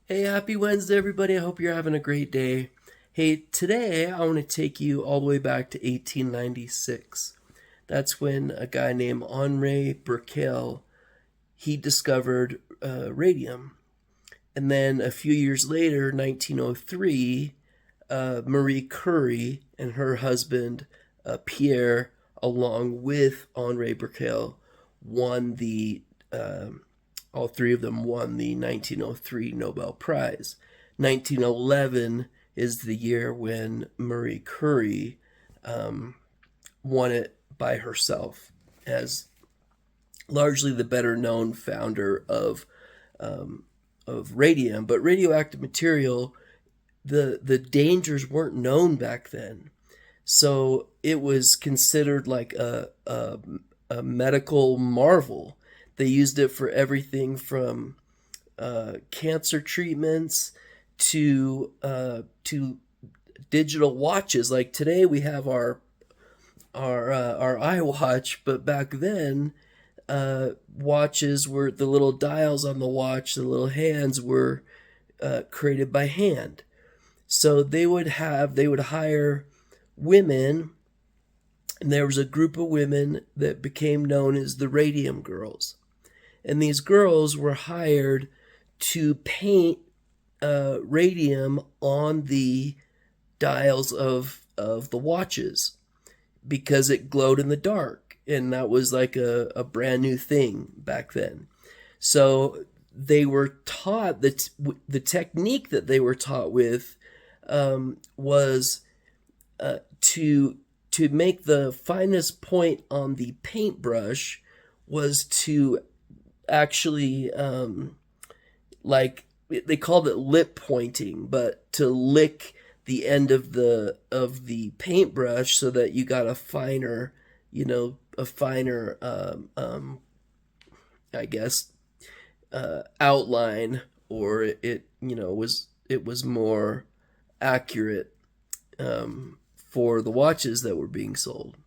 Hey, happy Wednesday, everybody. I hope you're having a great day. Hey, today I want to take you all the way back to 1896. That's when a guy named Henri Becquerel, he discovered radium. And then a few years later, 1903, Marie Curie and her husband, Pierre, along with Henri Becquerel, won the all three of them won the 1903 Nobel Prize. 1911 is the year when Marie Curie won it by herself as largely the better known founder of radium. But radioactive material, the dangers weren't known back then. So it was considered like a medical marvel. They used it for everything from cancer treatments to digital watches. Like today, we have our iWatch, but back then, watches were the little dials on the watch. The little hands were created by hand. So they would hire women, and there was a group of women that became known as the Radium Girls. And these girls were hired to paint radium on the dials of the watches because it glowed in the dark. And that was like a brand new thing back then. So they were taught that the technique that they were taught with was to make the finest point on the paintbrush was to actually like they called it lip pointing, but to lick the end of the paintbrush so that you got a finer, I guess, outline, or it was more accurate for the watches that were being sold.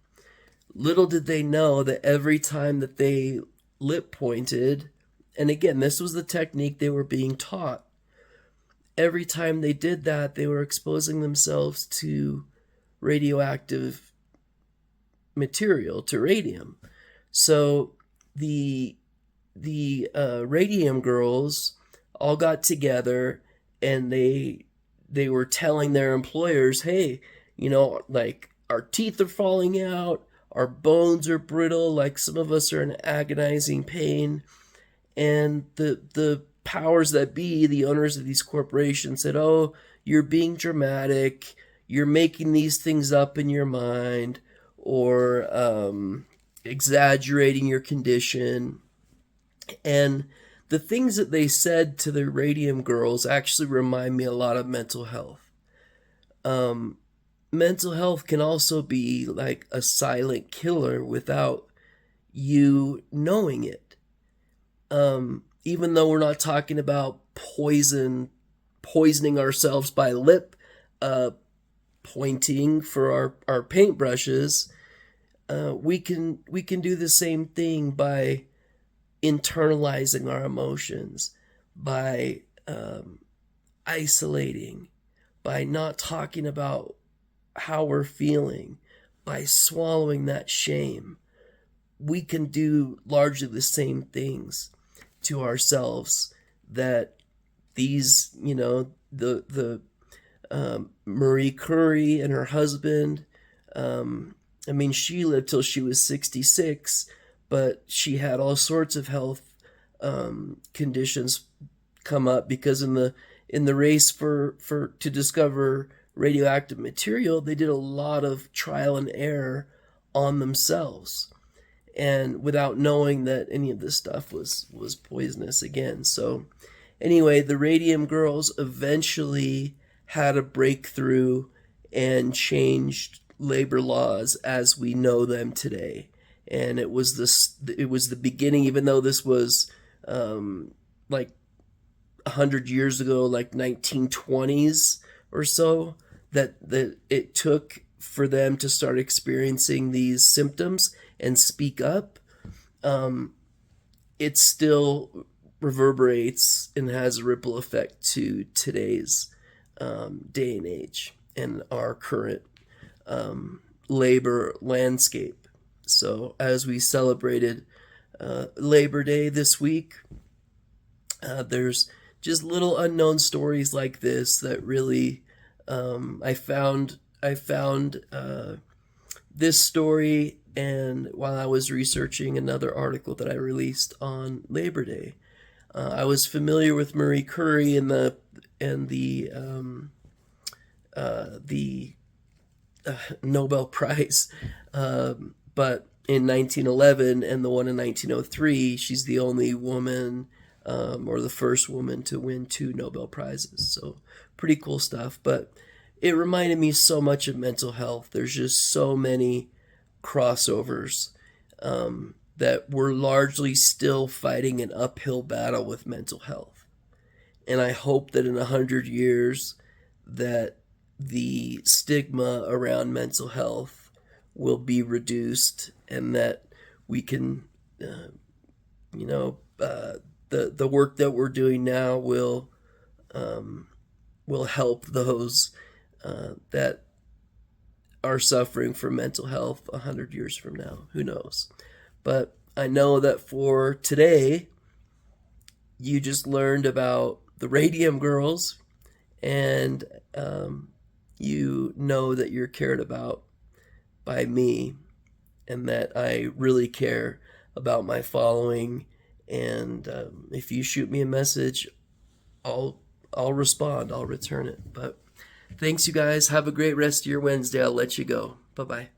Little did they know that every time that they lip pointed, and again, this was the technique they were being taught. Every time they did that, they were exposing themselves to radioactive material, to radium. So the Radium Girls all got together, and they were telling their employers, "Hey, like our teeth are falling out, our bones are brittle, like some of us are in agonizing pain." And the powers that be, the owners of these corporations, said, "Oh, you're being dramatic, you're making these things up in your mind, or exaggerating your condition." And the things that they said to the Radium Girls actually remind me a lot of mental health. Mental health can also be like a silent killer without you knowing it. Even though we're not talking about poisoning ourselves by lip pointing for our paintbrushes, we can do the same thing by internalizing our emotions, by isolating, by not talking about how we're feeling, by swallowing that shame. We can do largely the same things to ourselves that these, the Marie Curie and her husband. She lived till she was 66, but she had all sorts of health conditions come up because in the race for to discover radioactive material, they did a lot of trial and error on themselves, and without knowing that any of this stuff was poisonous again. So anyway, the Radium Girls eventually had a breakthrough and changed labor laws as we know them today. And it was the beginning, even though this was like 100 years ago, like 1920s or so, that it took for them to start experiencing these symptoms and speak up. It's still reverberates and has a ripple effect to today's day and age and our current labor landscape. So as we celebrated Labor Day this week, there's just little unknown stories like this that really I found this story, and while I was researching another article that I released on Labor Day, I was familiar with Marie Curie and the Nobel Prize, but in 1911 and the one in 1903, she's the only woman or the first woman to win 2 Nobel Prizes. So pretty cool stuff. But it reminded me so much of mental health. There's just so many crossovers that we're largely still fighting an uphill battle with mental health. And I hope that in 100 years that the stigma around mental health will be reduced, and that we can, the work that we're doing now will help those that are suffering from mental health 100 years from now. Who knows? But I know that for today, you just learned about the Radium Girls, and you know that you're cared about by me, and that I really care about my following. And if you shoot me a message, I'll respond. I'll return it. But thanks, you guys. Have a great rest of your Wednesday. I'll let you go. Bye-bye.